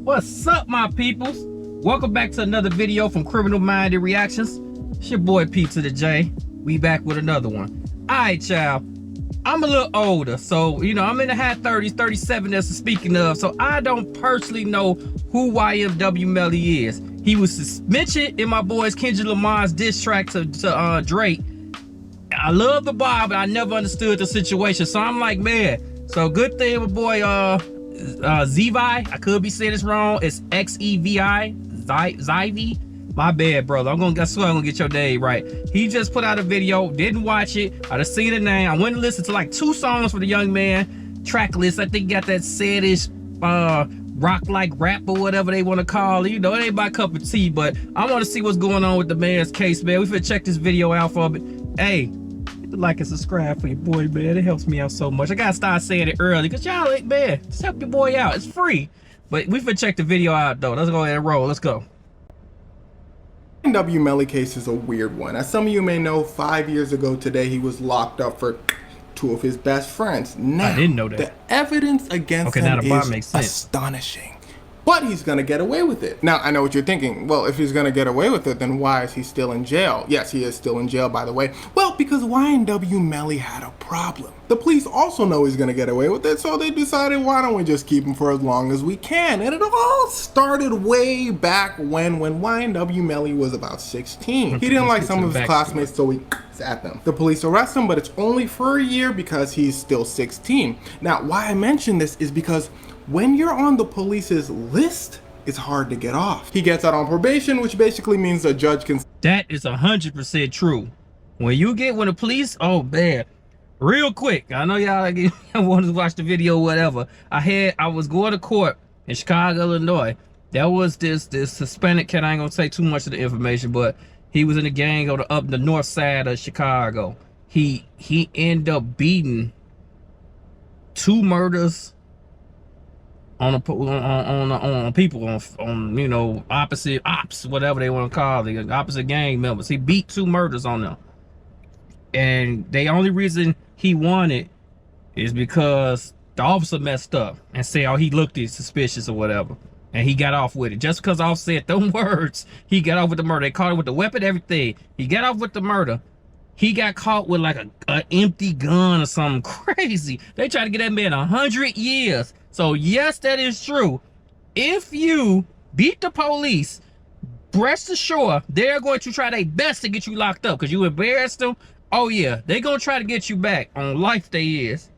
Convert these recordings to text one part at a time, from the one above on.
What's up, my peoples? Welcome back to another video from Criminal Minded Reactions. It's your boy P to the J. We back with another one. Alright, child. I'm a little older, so you know, I'm in the high 30s, 37 as speaking of, so I don't personally know who YNW Melly is. He was mentioned in my boys Kendrick Lamar's diss track to Drake. I love the bar, but I never understood the situation, so I'm like, man. So good thing my boy Zevi, I could be saying this wrong, it's Xevi, Zyvi. My bad, brother. I swear I'm gonna get your name right. He just put out a video, didn't watch it. I just seen the name. I went and listened to like 2 songs for the young man. Track list, I think he got that saddish rock like rap or whatever they want to call it. You know, it ain't my cup of tea, but I want to see what's going on with the man's case, man. We finna check this video out for him. Hey, hit the like and subscribe for your boy, man. It helps me out so much. I gotta start saying it early, cause y'all like, man, just help your boy out. It's free. But we finna check the video out though. Let's go ahead and roll. Let's go. YNW Melly case is a weird one. As some of you may know, 5 years ago today, he was locked up for 2 of his best friends. Now, I didn't know that. The evidence against him is astonishing. But he's gonna get away with it. Now, I know what you're thinking. Well, if he's gonna get away with it, then why is he still in jail? Yes, he is still in jail, by the way. Well, because YNW Melly had a problem. The police also know he's gonna get away with it, so they decided, why don't we just keep him for as long as we can? And it all started way back when YNW Melly was about 16. He didn't like some of his classmates, so he at them. The police arrest him, but it's only for a year because he's still 16. Now, why I mention this is because when you're on the police's list, it's hard to get off. He gets out on probation, which basically means a judge can... That is 100% true. When the police, oh man, real quick, I know y'all wanted to watch the video, whatever. I was going to court in Chicago, Illinois. There was this Hispanic kid, I ain't gonna say too much of the information, but he was in a gang up the north side of Chicago. He ended up beating 2 murders on people on you know, opposite ops, whatever they want to call it, opposite gang members. He beat 2 murders on them, and the only reason he won it is because the officer messed up and said, oh, he looked suspicious or whatever, and he got off with it. Just because the officer said them words, he got off with the murder. They caught him with the weapon, everything. He got off with the murder. He got caught with like an empty gun or something crazy. They tried to get that man 100 years. So yes, that is true. If you beat the police, rest assured they're going to try their best to get you locked up because you embarrassed them. Oh yeah, they're gonna try to get you back on life. They is.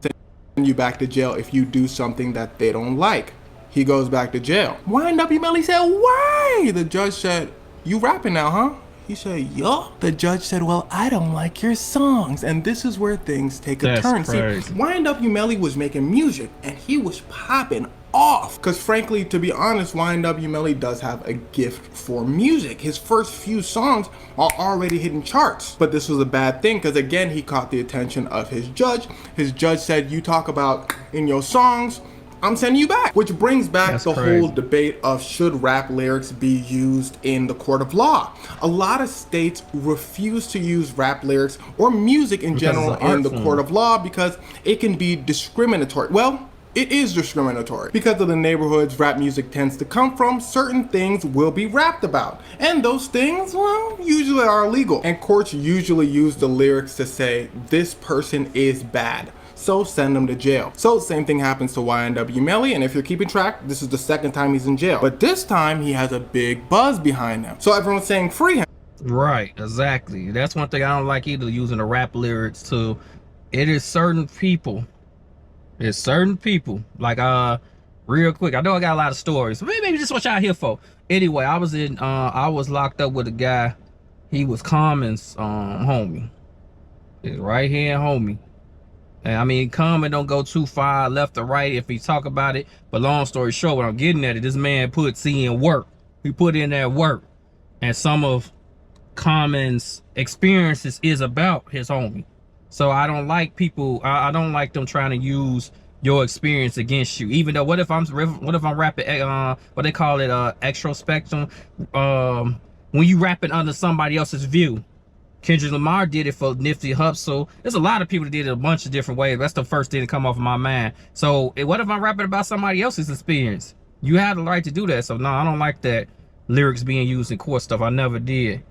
Send you back to jail if you do something that they don't like. He goes back to jail. YNW Melly said, why? The judge said, you rapping now, huh? He said, yo. The judge said, well, I don't like your songs. And this is where things take a turn. Crazy. See, YNW Melly was making music and he was popping off. Because frankly, to be honest, YNW Melly does have a gift for music. His first few songs are already hitting charts. But this was a bad thing because again, he caught the attention of his judge. His judge said, you talk about in your songs, I'm sending you back. Which brings back the whole debate of should rap lyrics be used in the court of law. A lot of states refuse to use rap lyrics or music in general in the court of law because it can be discriminatory. Well, it is discriminatory. Because of the neighborhoods rap music tends to come from, certain things will be rapped about. And those things, well, usually are illegal. And courts usually use the lyrics to say, this person is bad, so send them to jail. So same thing happens to YNW Melly, and if you're keeping track, this is the 2nd time he's in jail. But this time he has a big buzz behind him. So everyone's saying free him. Right, exactly. That's one thing I don't like either, using the rap lyrics to, it is certain people. It's certain people. Like real quick, I know I got a lot of stories. Maybe just what y'all here for. Anyway, I was locked up with a guy. He was Common's homie. His right hand homie. And I mean, Common don't go too far left or right if he talk about it. But long story short, what I'm getting at it, this man puts in work. He put in that work. And some of Common's experiences is about his homie. So I don't like people, I don't like them trying to use your experience against you. Even though, what if I'm rapping, what they call it, extrospectum, when you rapping under somebody else's view. Kendrick Lamar did it for Nipsey Hussle. There's a lot of people that did it a bunch of different ways. That's the first thing to come off of my mind. So what if I'm rapping about somebody else's experience? You have the right to do that. So no, I don't like that lyrics being used in court stuff. I never did.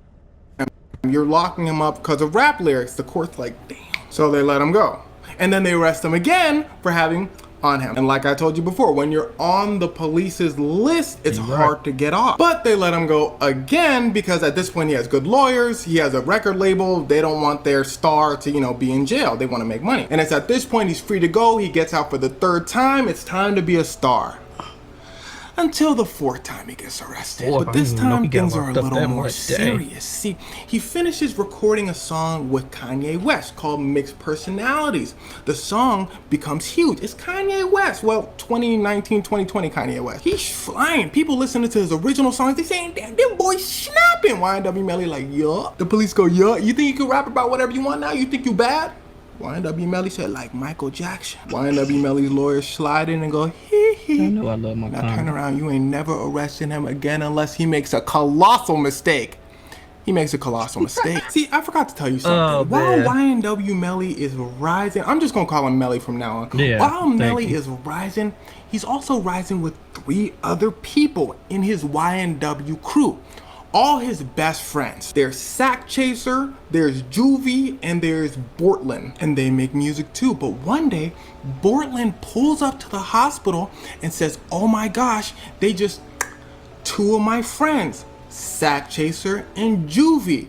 You're locking him up because of rap lyrics. The court's like, damn. So they let him go. And then they arrest him again for having on him. And like I told you before, when you're on the police's list, it's hard to get off. But they let him go again because at this point he has good lawyers, he has a record label, they don't want their star to, you know, be in jail. They want to make money. And it's at this point he's free to go, he gets out for the third time, it's time to be a star. Until the fourth time he gets arrested. But this time things are a little more serious. See, he finishes recording a song with Kanye West called Mixed Personalities. The song becomes huge. It's Kanye West. Well, 2019, 2020 Kanye West. He's flying. People listening to his original songs, they saying, damn, them boys snapping. YNW Melly like, yeah. The police go, yeah. You think you can rap about whatever you want now? You think you bad? YNW Melly said, like Michael Jackson. YNW Melly's lawyers slide in and go, hee hee. I know I love my Now turn around, you ain't never arresting him again unless he makes a colossal mistake. He makes a colossal mistake. See, I forgot to tell you something. While YNW Melly is rising, I'm just gonna call him Melly from now on. Yeah, while Melly is rising, he's also rising with 3 other people in his YNW crew. All his best friends. There's Sack Chaser, there's Juvie, and there's Bortland. And they make music too. But one day, Bortland pulls up to the hospital and says, oh my gosh, they just 2 of my friends, Sack Chaser and Juvie.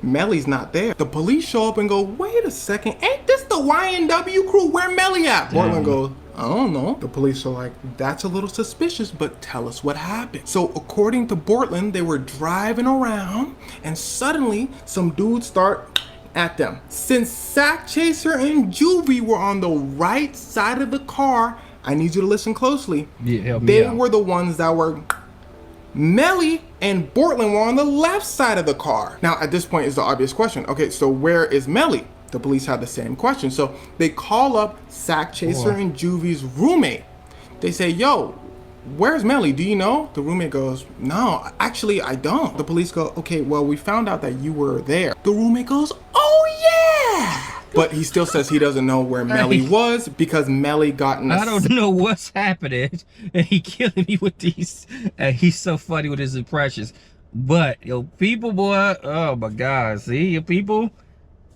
Melly's not there. The police show up and go, wait a second, ain't this the YNW crew? Where Melly at? Bortland goes, I don't know. The police are like, that's a little suspicious, but tell us what happened. So according to Bortland, they were driving around and suddenly some dudes start at them. Since Sack Chaser and Juvie were on the right side of the car, I need you to listen closely. Yeah, help me they out. were the ones that were Melly and Bortland were on the left side of the car. Now at this point is the obvious question. Okay, so where is Melly? The police have the same question. So they call up Sack Chaser and Juvie's roommate. They say, yo, where's Melly? Do you know? The roommate goes, no, actually I don't. The police go, okay, well, we found out that you were there. The roommate goes, oh yeah. But he still says he doesn't know where Melly was because Melly got in a... I don't know what's happening. And he killing me with these. He's so funny with his impressions. But, yo, people, boy, oh my God. See, your people...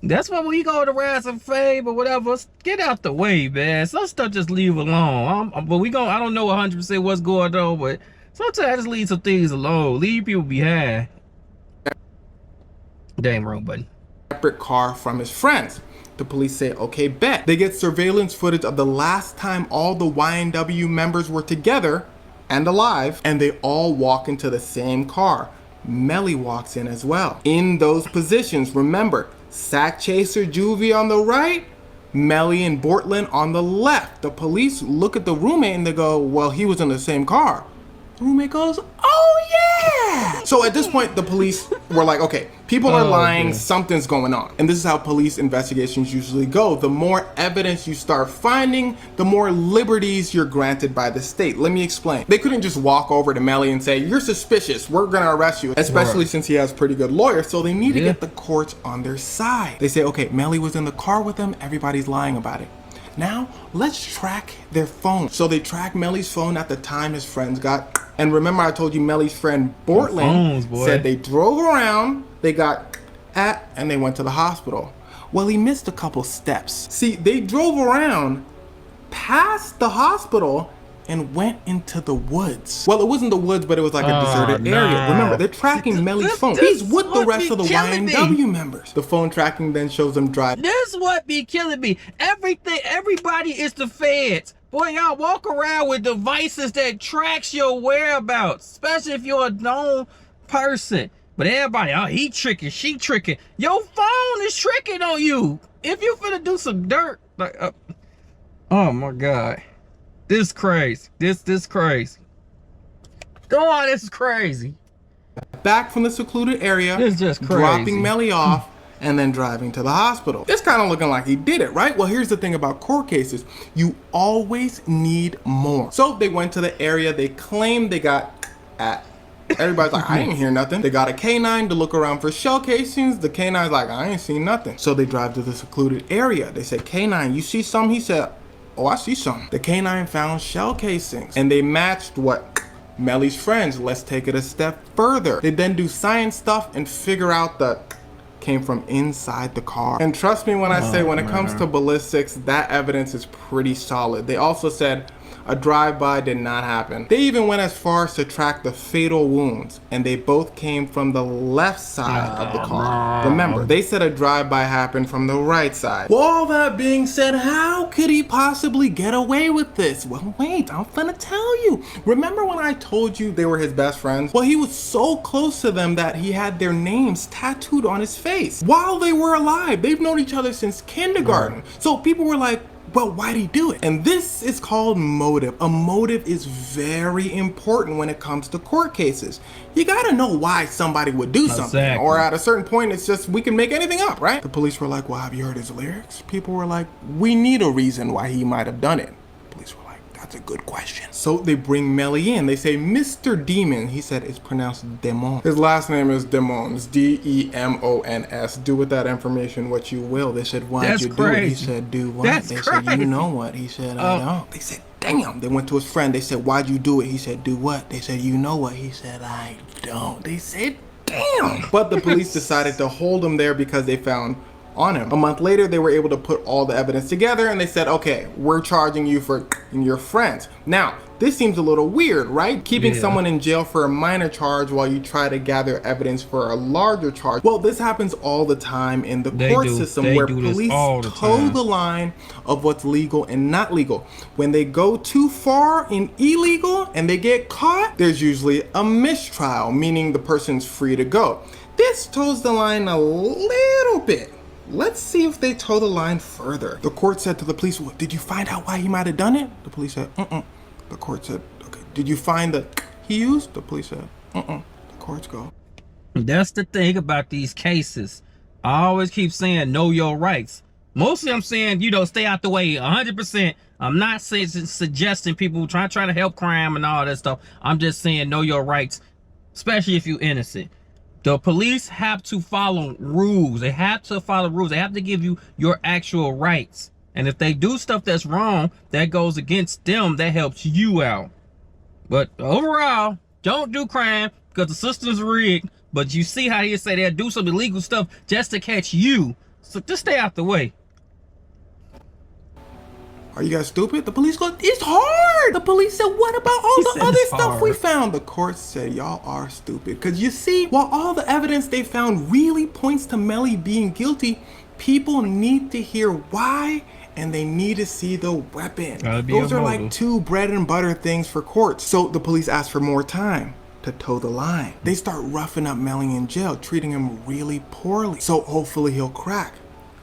That's why when you go to rise and fame or whatever, get out the way, man. Some stuff just leave alone. But I don't know 100% what's going on, but sometimes I just leave some things alone. Leave people behind. Damn wrong button. Separate car from his friends. The police say, okay, bet. They get surveillance footage of the last time all the YNW members were together and alive, and they all walk into the same car. Melly walks in as well. In those positions, remember, Sack Chaser Juvie on the right, Melly and Bortland on the left. The police look at the roommate and they go, well, he was in the same car. The roommate goes, oh yeah! So at this point, the police were like, okay, people are lying, something's going on. And this is how police investigations usually go. The more evidence you start finding, the more liberties you're granted by the state. Let me explain. They couldn't just walk over to Melly and say, you're suspicious, we're gonna arrest you, especially since he has pretty good lawyers, so they need to get the courts on their side. They say, okay, Melly was in the car with them, everybody's lying about it. Now, let's track their phone. So they track Melly's phone at the time his friends got. And remember I told you Melly's friend Bortland said they drove around, they got at, and they went to the hospital. Well, he missed a couple steps. See, they drove around past the hospital and went into the woods. Well, it wasn't the woods, but it was like a deserted area. Remember, they're tracking Melly's phone. He's with the rest of the YNW members. The phone tracking then shows them driving. This what be killing me. Everybody is the feds. Boy, y'all walk around with devices that tracks your whereabouts, especially if you're a known person. But everybody, oh, he tricking, she tricking. Your phone is tricking on you. If you finna do some dirt, like, oh my God. This crazy. This crazy. Go on, this is crazy. Back from the secluded area, this is just crazy. Dropping Melly off and then driving to the hospital. It's kind of looking like he did it, right? Well, here's the thing about court cases. You always need more. So they went to the area they claimed they got at. Everybody's like, I ain't hear nothing. They got a canine to look around for shell casings. The canine's like, I ain't seen nothing. So they drive to the secluded area. They said, canine, you see something? He said, oh, I see some. The canine found shell casings, and they matched what Melly's friends. Let's take it a step further. They then do science stuff and figure out the came from inside the car. And trust me when I say, when it comes to ballistics, that evidence is pretty solid. They also said a drive-by did not happen. They even went as far as to track the fatal wounds, and they both came from the left side of the car. Remember, they said a drive-by happened from the right side. Well, all that being said, how could he possibly get away with this? Well, wait, I'm gonna tell you. Remember when I told you they were his best friends? Well, he was so close to them that he had their names tattooed on his face while they were alive. They've known each other since kindergarten. So people were like, well, why'd he do it? And this is called motive. A motive is very important when it comes to court cases. You gotta know why somebody would do something. Exactly. Or at a certain point, it's just, we can make anything up, right? The police were like, well, have you heard his lyrics? People were like, we need a reason why he might have done it. Police were like, that's a good question. So they bring Melly in. They say, Mr. Demon, he said it's pronounced Demon. His last name is Demon. It's D-E-M-O-N-S. Do with that information what you will. They said, why'd you do it? He said, do what? They said, you know what? He said, I don't. They said, damn. They went to his friend. They said, why'd you do it? He said, do what? They said, you know what? He said, I don't. They said, damn. But the police decided to hold him there because they found on him. A month later, they were able to put all the evidence together, and they said, okay, we're charging you for your friends. Now, this seems a little weird, right? Keeping someone in jail for a minor charge while you try to gather evidence for a larger charge. Well, this happens all the time in the court system, where police toe the line of what's legal and not legal. When they go too far in illegal and they get caught, there's usually a mistrial, meaning the person's free to go. This toes the line a little bit. Let's see if they toe the line further. The court said to the police, well, did you find out why he might have done it? The police said, The court said, okay. Did you find the he used? The police said, The courts go. That's the thing about these cases. I always keep saying, know your rights. Mostly I'm saying, stay out the way 100%. I'm not saying, suggesting people try to help crime and all that stuff. I'm just saying, know your rights, especially if you're innocent. The police have to follow rules. They have to follow rules. They have to give you your actual rights. And if they do stuff that's wrong, that goes against them, that helps you out. But overall, don't do crime because the system's rigged. But you see how he say they'll do some illegal stuff just to catch you. So just stay out the way. Are you guys stupid? The police go, it's hard. The police said, what about all the other stuff we found? The court said, y'all are stupid. Because you see, while all the evidence they found really points to Melly being guilty, people need to hear why, and they need to see the weapon. Those are like two bread and butter things for courts. So the police asked for more time to toe the line. They start roughing up Melly in jail, treating him really poorly. So hopefully he'll crack.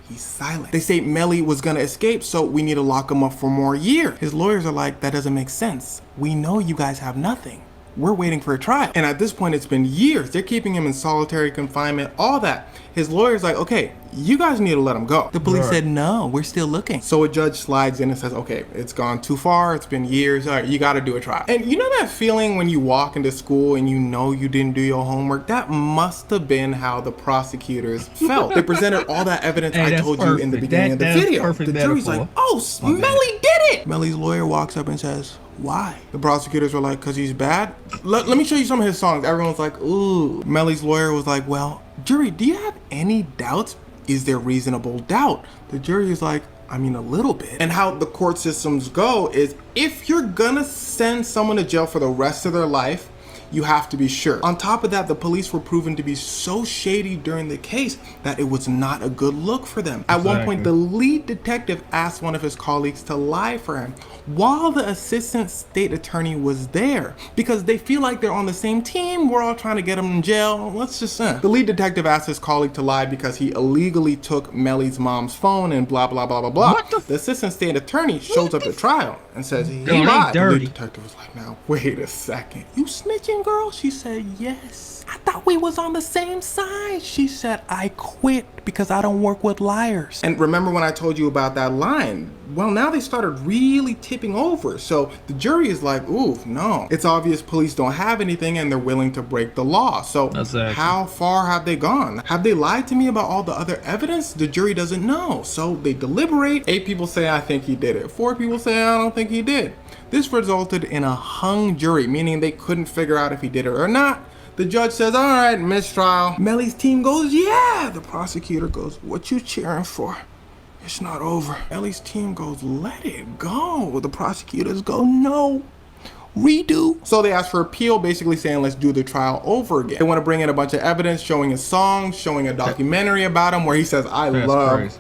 He's silent. They say Melly was gonna escape, so we need to lock him up for more years. His lawyers are like, that doesn't make sense. We know you guys have nothing. We're waiting for a trial. And at this point, it's been years. They're keeping him in solitary confinement, all that. His lawyer's like, okay, you guys need to let him go. The police said, no, we're still looking. So a judge slides in and says, okay, it's gone too far. It's been years. All right, you got to do a trial. And you know that feeling when you walk into school and you know you didn't do your homework? That must have been how the prosecutors felt. They presented all that evidence I told you in the beginning of the video. The jury's like, oh, Melly did it. Melly's lawyer walks up and says, why? The prosecutors were like, because he's bad. Let me show you some of his songs. Everyone's like, ooh. Melly's lawyer was like, well, jury, do you have any doubts? Is there reasonable doubt? The jury is like, I mean, a little bit. And how the court systems go is, if you're gonna send someone to jail for the rest of their life, you have to be sure. On top of that, the police were proven to be so shady during the case that it was not a good look for them. At one point, the lead detective asked one of his colleagues to lie for him while the assistant state attorney was there, because they feel like they're on the same team. We're all trying to get him in jail. Let's just The lead detective asked his colleague to lie because he illegally took Melly's mom's phone and blah, blah, blah, blah, blah. The assistant state attorney shows up at trial and says he lied. The lead detective was like, now, wait a second. You snitching same girl? She said, yes. I thought we was on the same side. She said, I quit because I don't work with liars. And remember when I told you about that line? Well, now they started really tipping over. So the jury is like, ooh, no. It's obvious police don't have anything and they're willing to break the law. So how far have they gone? Have they lied to me about all the other evidence? The jury doesn't know. So they deliberate. 8 people say, I think he did it. 4 people say, I don't think he did. This resulted in a hung jury, meaning they couldn't figure out if he did it or not. The judge says, all right, mistrial. Melly's team goes, yeah. The prosecutor goes, what you cheering for? It's not over. Melly's team goes, let it go. The prosecutors go, no, redo. So they ask for appeal, basically saying, let's do the trial over again. They want to bring in a bunch of evidence, showing his songs, showing a documentary about him where he says, I love.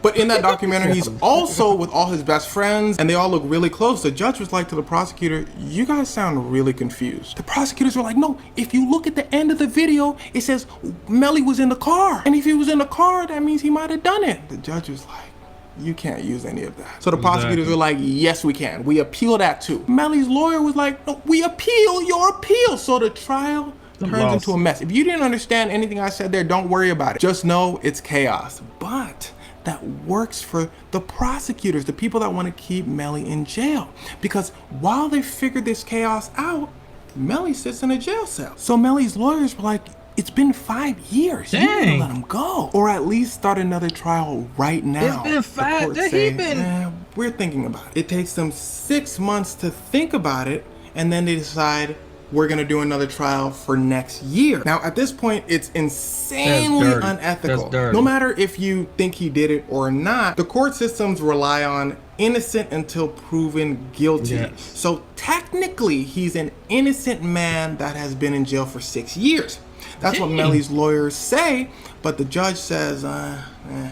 But in that documentary, he's also with all his best friends, and they all look really close. The judge was like to the prosecutor, you guys sound really confused. The prosecutors were like, no, if you look at the end of the video, it says Melly was in the car. And if he was in the car, that means he might have done it. The judge was like, you can't use any of that. So the prosecutors were like, yes, we can. We appeal that too. Melly's lawyer was like, no, we appeal your appeal. So the trial turns into a mess. If you didn't understand anything I said there, don't worry about it. Just know it's chaos. But that works for the prosecutors, the people that want to keep Melly in jail. Because while they figured this chaos out, Melly sits in a jail cell. So Melly's lawyers were like, it's been 5 years. Dang. You need to let him go. Or at least start another trial right now. It's been 5. We're thinking about it. It takes them 6 months to think about it, and then they decide, we're gonna do another trial for next year. Now, at this point, it's insanely unethical. No matter if you think he did it or not, the court systems rely on innocent until proven guilty. Yes. So technically, he's an innocent man that has been in jail for 6 years. That's what Melly's lawyers say, but the judge says,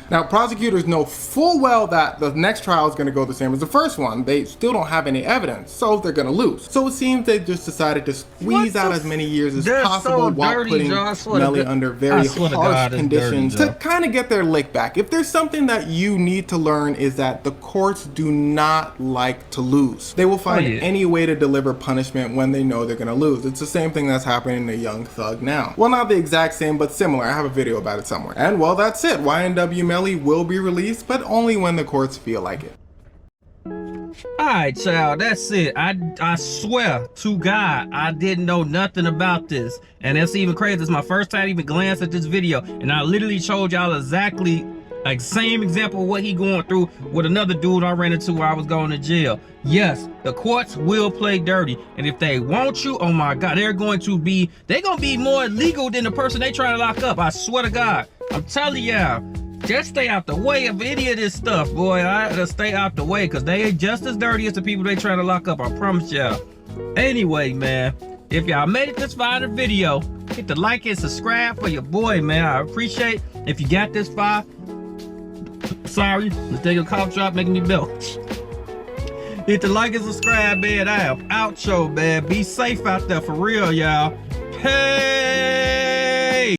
Now, prosecutors know full well that the next trial is going to go the same as the first one. They still don't have any evidence, so they're going to lose. So it seems they just decided to squeeze out as many years as possible while putting Melly under very harsh conditions to kind of get their lick back. If there's something that you need to learn is that the courts do not like to lose. They will find any way to deliver punishment when they know they're going to lose. It's the same thing that's happening to Young Thug now. Well, not the exact same, but similar. I have a video about it somewhere. And well, that's it. YNW Melly will be released, but only when the courts feel like it. Alright, child, that's it. I swear to God, I didn't know nothing about this. And that's even crazy. It's my first time even glanced at this video. And I literally showed y'all exactly like same example of what he going through with another dude I ran into while I was going to jail. Yes, the courts will play dirty. And if they want you, oh my God, they're gonna be more illegal than the person they trying to lock up. I swear to God. I'm telling y'all. Just stay out the way of any of this stuff, boy. I gotta stay out the way because they ain't just as dirty as the people they trying to lock up. I promise y'all. Anyway, man, if y'all made it this far in the video, hit the like and subscribe for your boy, man. I appreciate if you got this far. Sorry, let's take a cough drop making me belch. Hit the like and subscribe, man. I am out, show, man. Be safe out there for real, y'all. Hey.